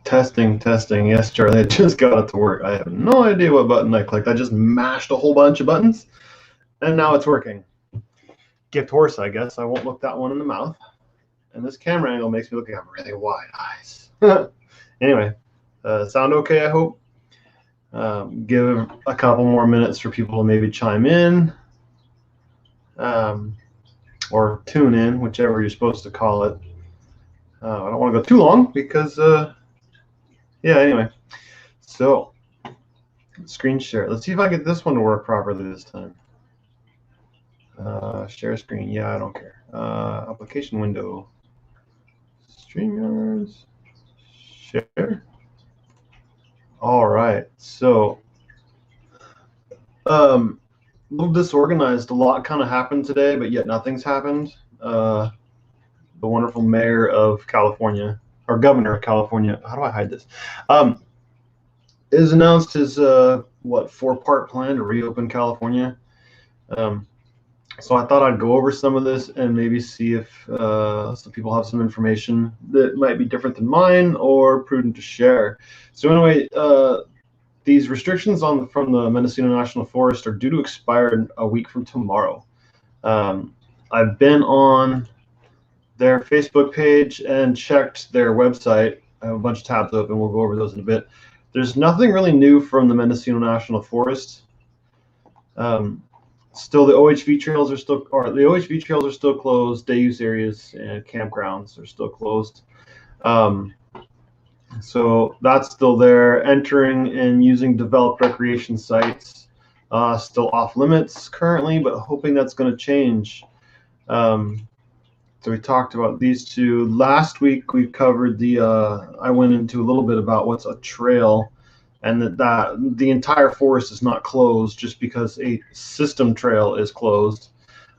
Testing. Yes, Charlie, I just got it to work. I have no idea what button I clicked. I just mashed a whole bunch of buttons, and now it's working. Gift horse, I guess. I won't look that one in the mouth. And this camera angle makes me look like I have really wide eyes. Anyway, sound okay, I hope. Give a couple more minutes for people to maybe chime in or tune in, whichever you're supposed to call it. I don't want to go too long because, yeah, anyway. So, screen share. Let's see if I get this one to work properly this time. Share screen. Yeah, I don't care. Application window. StreamYards. Share. All right. So, a little disorganized. A lot kind of happened today, but yet nothing's happened. The wonderful mayor of California, or governor of California, how do I hide this? Has announced his, 4-part plan to reopen California. So I thought I'd go over some of this and maybe see if some people have some information that might be different than mine or prudent to share. So anyway, these restrictions from the Mendocino National Forest are due to expire in a week from tomorrow. I've been on their Facebook page and checked their website. I have a bunch of tabs open. We'll go over those in a bit. There's nothing really new from the Mendocino National Forest. Still, the OHV trails are still closed. Day use areas and campgrounds are still closed. So that's still there. Entering and using developed recreation sites still off limits currently, but hoping that's going to change. So we talked about these two. Last week we covered I went into a little bit about what's a trail, and that the entire forest is not closed just because a system trail is closed.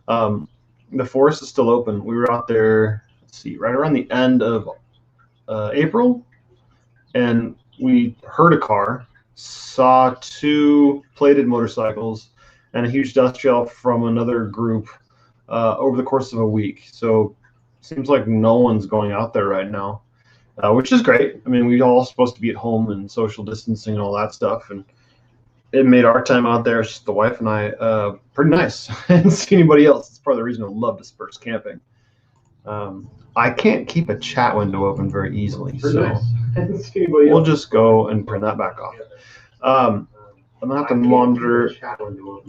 The forest is still open. We were out there, let's see, right around the end of April, and we heard a car, saw 2 plated motorcycles, and a huge dust trail from another group over the course of a week. So seems like no one's going out there right now. Which is great. I mean, we all supposed to be at home and social distancing and all that stuff, and it made our time out there, just the wife and I, pretty nice. I didn't see anybody else. It's part of the reason I love dispersed camping. I can't keep a chat window open very easily, so we'll just go and turn that back off. I'm gonna have to monitor. We'll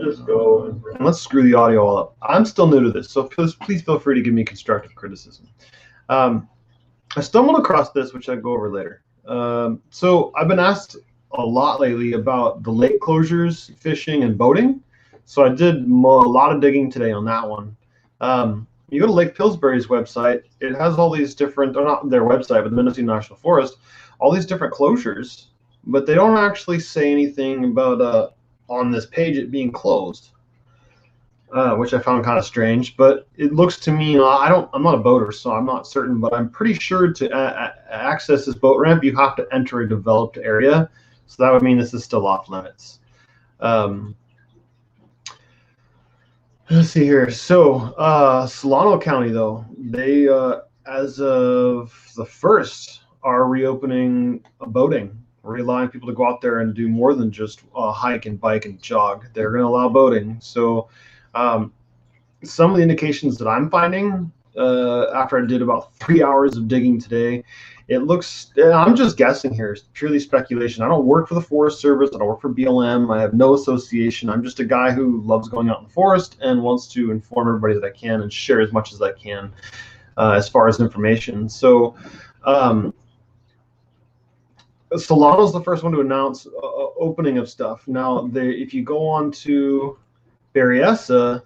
just go and let's screw the audio all up. I'm still new to this, so please feel free to give me constructive criticism. I stumbled across this, which I'll go over later. So I've been asked a lot lately about the lake closures, fishing, and boating. So I did a lot of digging today on that one. You go to Lake Pillsbury's website, it has all these different, or not their website, but the Mendocino National Forest, all these different closures, but they don't actually say anything about on this page it being closed, which I found kind of strange. But it looks to me, I'm not a boater, so I'm not certain, but I'm pretty sure to access this boat ramp, you have to enter a developed area. So that would mean this is still off limits. Let's see here. So Solano County, though, they, as of the 1st, are reopening boating. We're allowing people to go out there and do more than just hike and bike and jog. They're going to allow boating. So some of the indications that I'm finding after I did about 3 hours of digging today, it looks, I'm just guessing here, it's purely speculation. I don't work for the Forest Service. I don't work for BLM. I have no association. I'm just a guy who loves going out in the forest and wants to inform everybody that I can and share as much as I can as far as information. So Solano's the first one to announce opening of stuff. Now, if you go on to Berryessa,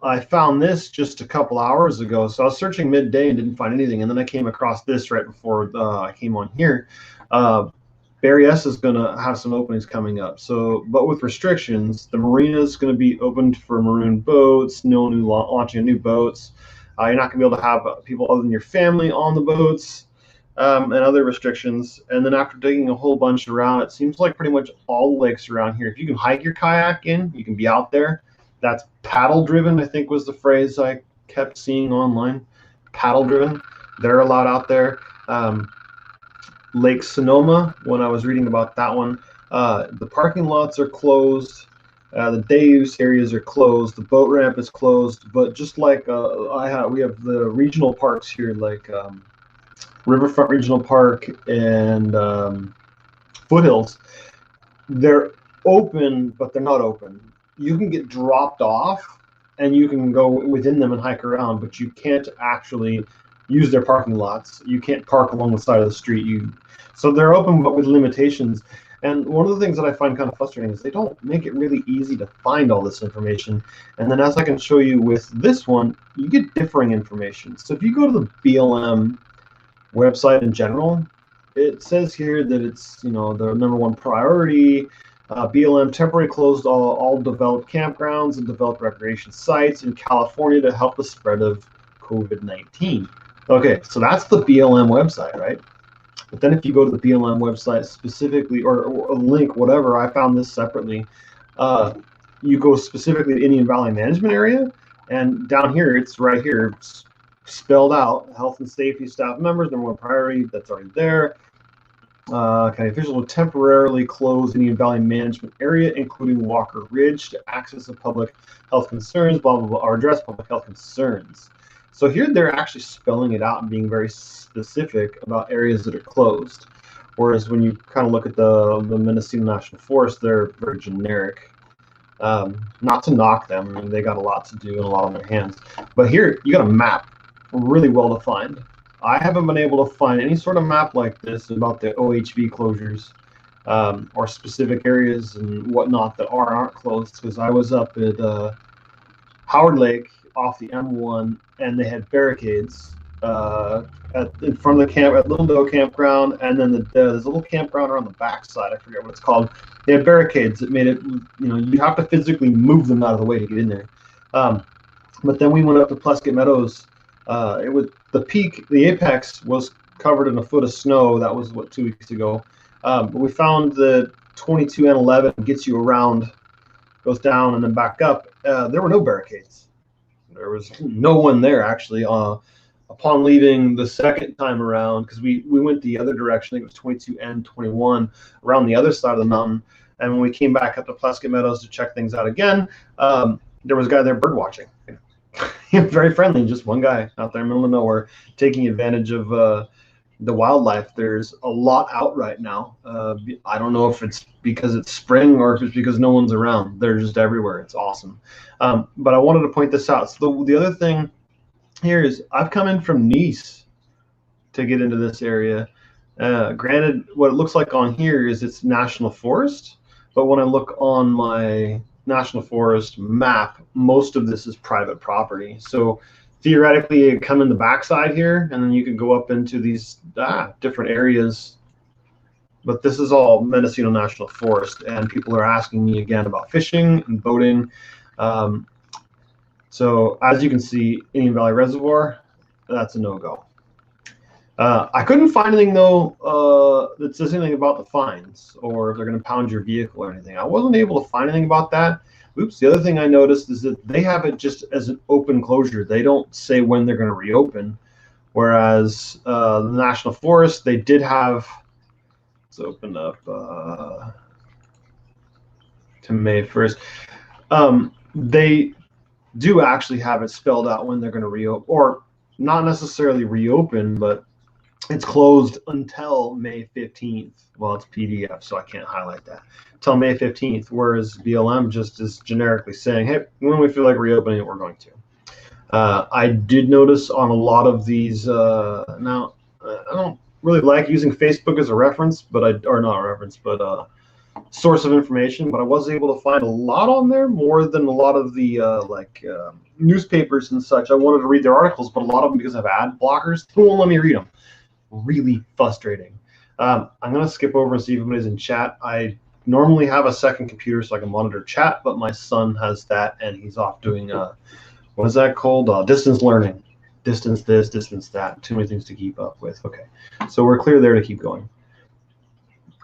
I found this just a couple hours ago. So I was searching midday and didn't find anything. And then I came across this right before I came on here. Berryessa is going to have some openings coming up. So, but with restrictions, the marina is going to be opened for maroon boats, launching of new boats. You're not going to be able to have people other than your family on the boats. And other restrictions. And then after digging a whole bunch around, it seems like pretty much all the lakes around here, if you can hike your kayak in, you can be out there. That's paddle driven, I think was the phrase I kept seeing online. Paddle driven. They're allowed out there. Lake Sonoma, when I was reading about that one, the parking lots are closed. The day use areas are closed. The boat ramp is closed. But just like we have the regional parks here, like Riverfront Regional Park and Foothills. They're open, but they're not open. You can get dropped off, and you can go within them and hike around, but you can't actually use their parking lots. You can't park along the side of the street. So they're open, but with limitations. And one of the things that I find kind of frustrating is they don't make it really easy to find all this information. And then, as I can show you with this one, you get differing information. So if you go to the BLM website in general, it says here that it's, the #1 priority. BLM temporarily closed all developed campgrounds and developed recreation sites in California to help the spread of COVID-19. Okay, so that's the BLM website, right? But then if you go to the BLM website specifically, or a link, whatever, I found this separately, you go specifically to Indian Valley Management Area, and down here, it's right here, it's spelled out, health and safety staff members, #1 priority, that's already there. County officials will temporarily close Indian Valley Management Area, including Walker Ridge, to access the public health concerns, blah, blah, blah, or address public health concerns. So here they're actually spelling it out and being very specific about areas that are closed. Whereas when you kind of look at the Mendocino National Forest, they're very generic. Not to knock them, I mean, they got a lot to do and a lot on their hands. But here, you got a map, really well defined. I haven't been able to find any sort of map like this about the OHV closures, or specific areas and whatnot that aren't closed, because I was up at Howard Lake off the M1, and they had barricades in front of the camp at Little Doe Campground, and then there's a little campground around the backside. I forget what it's called. They had barricades that made it, you have to physically move them out of the way to get in there. But then we went up to Plesket Meadows. It was the peak, the apex was covered in a foot of snow. That was 2 weeks ago. But we found the 22 and 11 gets you around, goes down and then back up. There were no barricades. There was no one there actually. Upon leaving the second time around, because we went the other direction, I think it was 22 and 21 around the other side of the mountain. And when we came back up to Plesket Meadows to check things out again, there was a guy there bird watching. Very friendly, just one guy out there in the middle of nowhere taking advantage of the wildlife. There's a lot out right now. I don't know if it's because it's spring or if it's because no one's around. They're just everywhere. It's awesome. But I wanted to point this out. So the other thing here is I've come in from Nice to get into this area. Granted, what it looks like on here is it's national forest, but when I look on my national forest map, most of this is private property. So theoretically, you come in the backside here, and then you can go up into these different areas. But this is all Mendocino National Forest, and people are asking me again about fishing and boating. So as you can see, Indian Valley Reservoir, that's a no-go. I couldn't find anything though that says anything about the fines or if they're going to pound your vehicle or anything. I wasn't able to find anything about that. Oops. The other thing I noticed is that they have it just as an open closure. They don't say when they're going to reopen. Whereas the National Forest, they did have. Let's open up to May 1st. They do actually have it spelled out when they're going to reopen, or not necessarily reopen, but it's closed until May 15th. Well, it's PDF, so I can't highlight that. Until May 15th, whereas BLM just is generically saying, hey, when we feel like reopening it, we're going to. I did notice on a lot of these, now, I don't really like using Facebook as a reference, but source of information, but I was able to find a lot on there, more than a lot of the newspapers and such. I wanted to read their articles, but a lot of them, because of ad blockers, they won't let me read them. Really frustrating. I'm going to skip over and see if anybody's in chat. I normally have a second computer so I can monitor chat, but my son has that, and he's off doing, what is that called? Distance learning. Distance this, distance that. Too many things to keep up with. Okay, so we're clear there to keep going.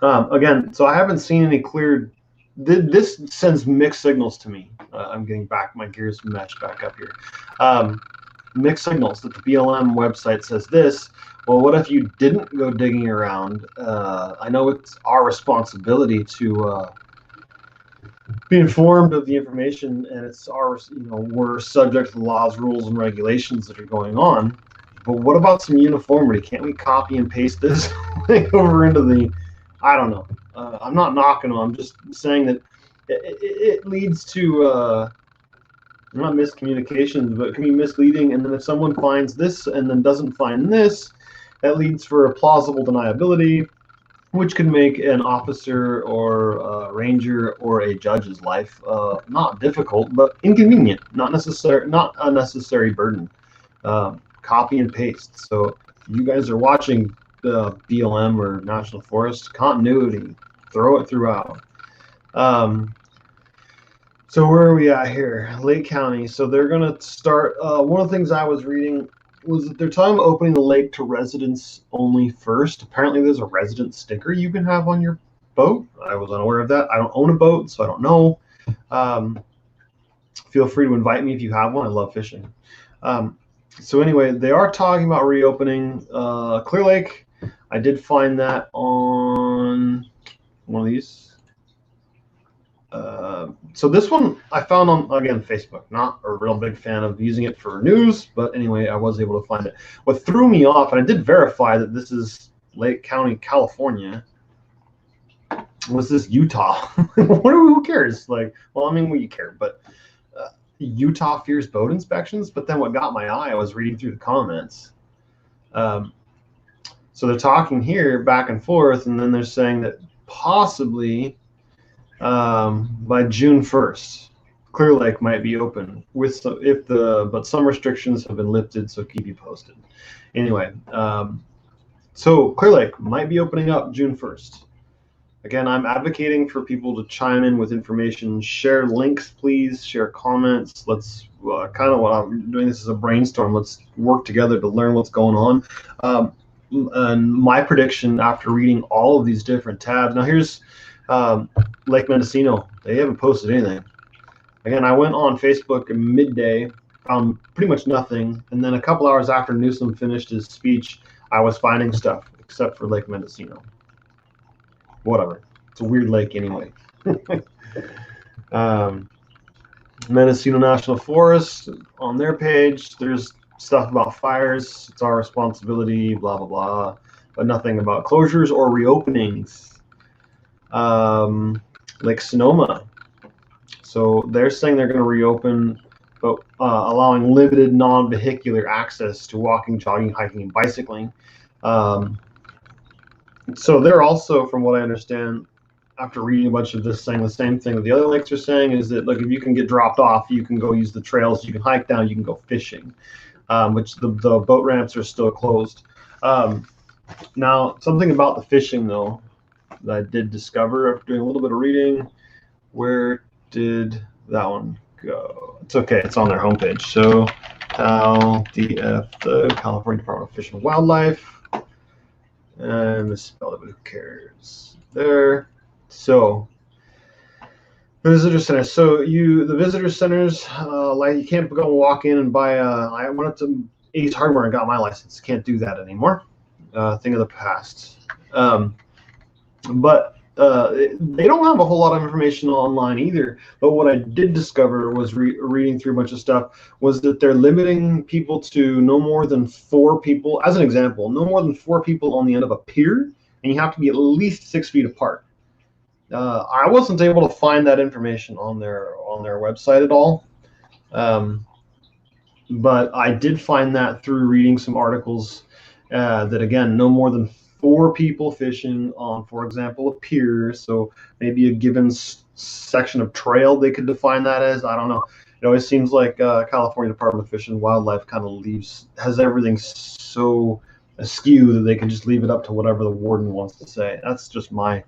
Again, so I haven't seen any clear. This sends mixed signals to me. I'm getting back my gears meshed back up here. mixed signals that the BLM website says this. Well, what if you didn't go digging around? I know it's our responsibility to be informed of the information, and it's ours. We're subject to the laws, rules, and regulations that are going on. But what about some uniformity? Can't we copy and paste this over into the? I don't know. I'm not knocking them. I'm just saying that it leads to not miscommunications, but it can be misleading. And then if someone finds this and then doesn't find this, that leads for a plausible deniability, which can make an officer or a ranger or a judge's life not difficult, but inconvenient, not a necessary burden. Copy and paste. So you guys are watching the BLM or National Forest continuity, throw it throughout. So where are we at here? Lake County. So they're going to start. One of the things I was reading was that they're talking about opening the lake to residents only first. Apparently there's a resident sticker you can have on your boat. I was unaware of that. I don't own a boat, so I don't know. Feel free to invite me if you have one. I love fishing. So anyway, they are talking about reopening Clear Lake. I did find that on one of these. So this one I found on, again, Facebook. Not a real big fan of using it for news, but anyway, I was able to find it. What threw me off, and I did verify that this is Lake County, California, was this Utah. Who cares? Like, well, I mean, you care, but Utah fears boat inspections. But then what got my eye, I was reading through the comments. So they're talking here back and forth, and then they're saying that possibly by June 1st, Clear Lake might be open but some restrictions have been lifted, so keep you posted. Anyway, so Clear Lake might be opening up June 1st. Again, I'm advocating for people to chime in with information, share links, please, share comments. Let's kind of what I'm doing this as a brainstorm. Let's work together to learn what's going on. And my prediction after reading all of these different tabs. Now here's Lake Mendocino. They haven't posted anything. Again, I went on Facebook at midday, found pretty much nothing, and then a couple hours after Newsom finished his speech, I was finding stuff except for Lake Mendocino. Whatever. It's a weird lake anyway. Mendocino National Forest, on their page, there's stuff about fires. It's our responsibility, blah, blah, blah, but nothing about closures or reopenings. Like Sonoma. So they're saying they're going to reopen, but allowing limited non-vehicular access to walking, jogging, hiking, and bicycling. So they're also, from what I understand, after reading a bunch of this, saying the same thing that the other lakes are saying, is that, look, if you can get dropped off, you can go use the trails, you can hike down, you can go fishing, which the boat ramps are still closed. Now, something about the fishing, though, that I did discover after doing a little bit of reading. Where did that one go? It's okay. It's on their homepage. So CalDF, the California Department of Fish and Wildlife. And misspelled it, but who cares? There. So visitor centers. So the visitor centers, like, you can't go walk in and buy I went up to Ace Hardware and got my license. Can't do that anymore. Thing of the past. But they don't have a whole lot of information online either. But what I did discover was reading through a bunch of stuff was that they're limiting people to no more than 4 people. As an example, no more than 4 people on the end of a pier, and you have to be at least 6 feet apart. I wasn't able to find that information on their website at all. But I did find that through reading some articles that, again, no more than 4 people fishing on, for example, a pier. So maybe a given section of trail, they could define that as. I don't know. It always seems like California Department of Fish and Wildlife kind of has everything so askew that they can just leave it up to whatever the warden wants to say. That's just my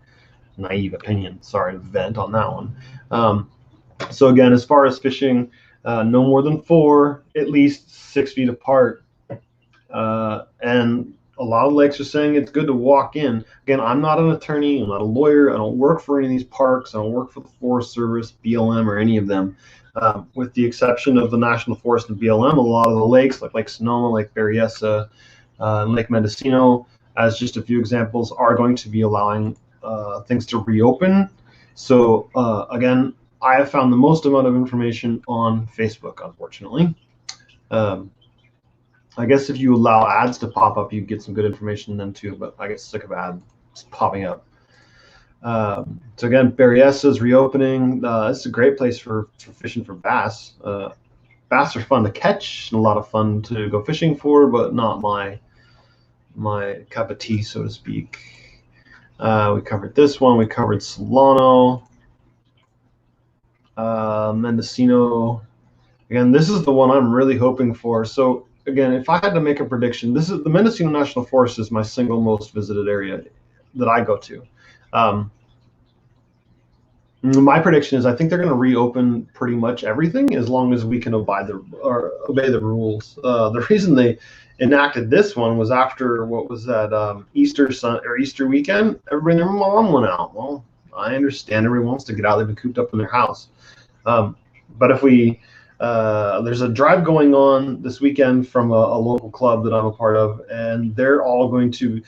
naive opinion. Sorry to vent on that one. So again, as far as fishing, no more than 4, at least 6 feet apart. And a lot of lakes are saying it's good to walk in. Again, I'm not an attorney. I'm not a lawyer. I don't work for any of these parks. I don't work for the Forest Service, BLM, or any of them. With the exception of the National Forest and BLM, a lot of the lakes, like Lake Sonoma, Lake Berryessa, and Lake Mendocino, as just a few examples, are going to be allowing things to reopen. So again, I have found the most amount of information on Facebook, unfortunately. I guess if you allow ads to pop up, you get some good information then too, but I get sick of ads popping up. So again, Berryessa is reopening. It's a great place for fishing for bass. Bass are fun to catch and a lot of fun to go fishing for, but not my cup of tea, so to speak. We covered this one. We covered Solano, Mendocino. Again, this is the one I'm really hoping for. So again, if I had to make a prediction, this is the Mendocino National Forest is my single most visited area that I go to. My prediction is I think they're going to reopen pretty much everything as long as we can obey the rules. The reason they enacted this one was after what was that Easter weekend. Everybody and their mom went out. Well, I understand everyone wants to get out. They've been cooped up in their house. But if we there's a drive going on this weekend from a local club that I'm a part of, and they're all going to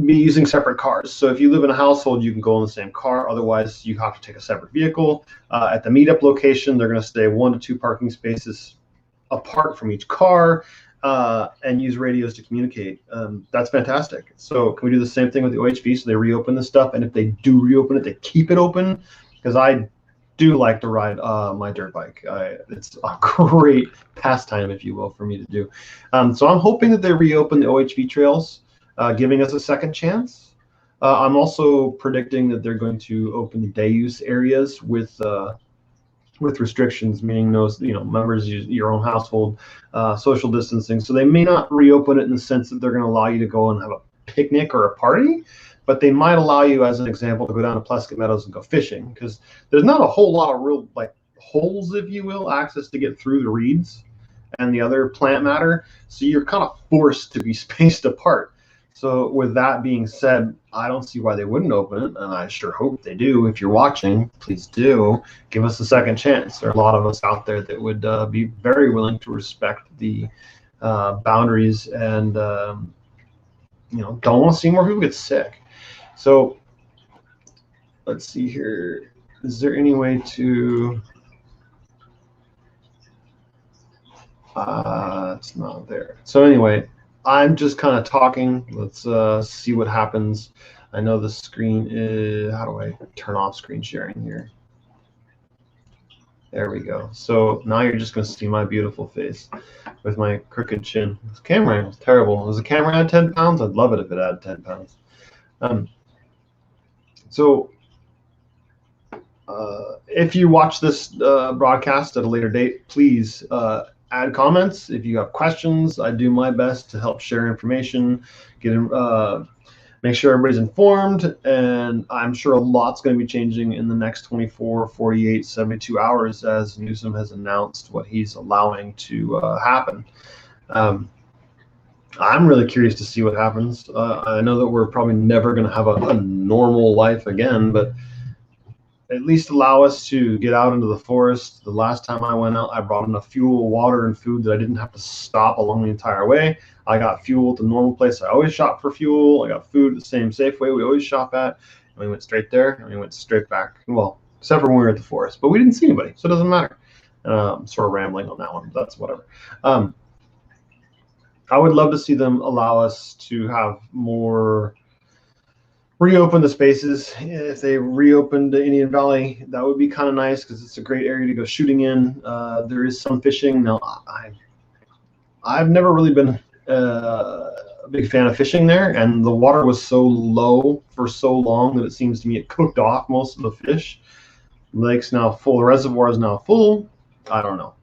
be using separate cars. So if you live in a household, you can go in the same car. Otherwise, you have to take a separate vehicle. At the meetup location, they're going to stay 1 to 2 parking spaces apart from each car and use radios to communicate. That's fantastic. So can we do the same thing with the OHV? So they reopen this stuff, and if they do reopen it, they keep it open, because I do like to ride my dirt bike. It's a great pastime, if you will, for me to do. So I'm hoping that they reopen the OHV trails, giving us a second chance. I'm also predicting that they're going to open day use areas with restrictions, meaning those members use your own household, social distancing. So they may not reopen it in the sense that they're going to allow you to go and have a picnic or a party, but they might allow you, as an example, to go down to Plesket Meadows and go fishing, because there's not a whole lot of real holes, if you will, access to get through the reeds and the other plant matter. So you're kind of forced to be spaced apart. So with that being said, I don't see why they wouldn't open it, and I sure hope they do. If you're watching, please do give us a second chance. There are a lot of us out there that would be very willing to respect the boundaries and don't want to see more people get sick. So let's see here. Is there any way to? It's not there. So anyway, I'm just kind of talking. Let's see what happens. I know the screen is, how do I turn off screen sharing here? There we go. So now you're just going to see my beautiful face with my crooked chin. This camera angle is terrible. Does the camera add 10 pounds? I'd love it if it added 10 pounds. So if you watch this broadcast at a later date, please add comments. If you have questions, I do my best to help share information, make sure everybody's informed, and I'm sure a lot's going to be changing in the next 24, 48, 72 hours as Newsom has announced what he's allowing to happen. I'm really curious to see what happens. I know that we're probably never going to have a normal life again, but at least allow us to get out into the forest. The last time I went out, I brought enough fuel, water, and food that I didn't have to stop along the entire way. I got fuel at the normal place I always shop for fuel. I got food at the same Safeway we always shop at. And we went straight there, and we went straight back. Well, except for when we were at the forest. But we didn't see anybody, so it doesn't matter. Sort of rambling on that one, but that's whatever. I would love to see them allow us to have more, reopen the spaces. If they reopened Indian Valley, that would be kind of nice, because it's a great area to go shooting in. There is some fishing. Now, I've never really been a big fan of fishing there, and the water was so low for so long that it seems to me it cooked off most of the fish. The lake's now full. The reservoir is now full. I don't know.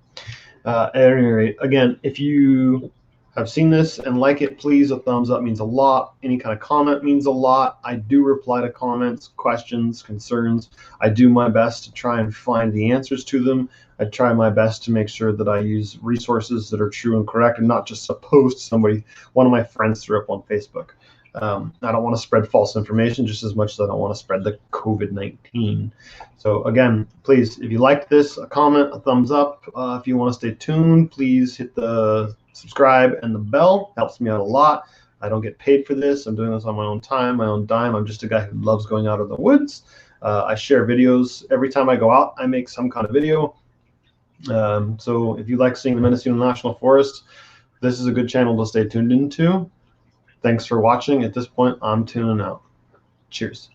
At any rate, again, if you have seen this and like it, please, a thumbs up means a lot. Any kind of comment means a lot. I do reply to comments, questions, concerns. I do my best to try and find the answers to them. I try my best to make sure that I use resources that are true and correct, and not just a post one of my friends threw up on Facebook. I don't want to spread false information just as much as I don't want to spread the COVID-19. So again, please, if you liked this, a comment, a thumbs up. If you want to stay tuned, please hit the subscribe and the bell. Helps me out a lot. I don't get paid for this. I'm doing this on my own time, my own dime. I'm just a guy who loves going out of the woods. I share videos. Every time I go out, I make some kind of video. So if you like seeing the Mendocino National Forest, this is a good channel to stay tuned into. Thanks for watching. At this point, I'm tuning out. Cheers.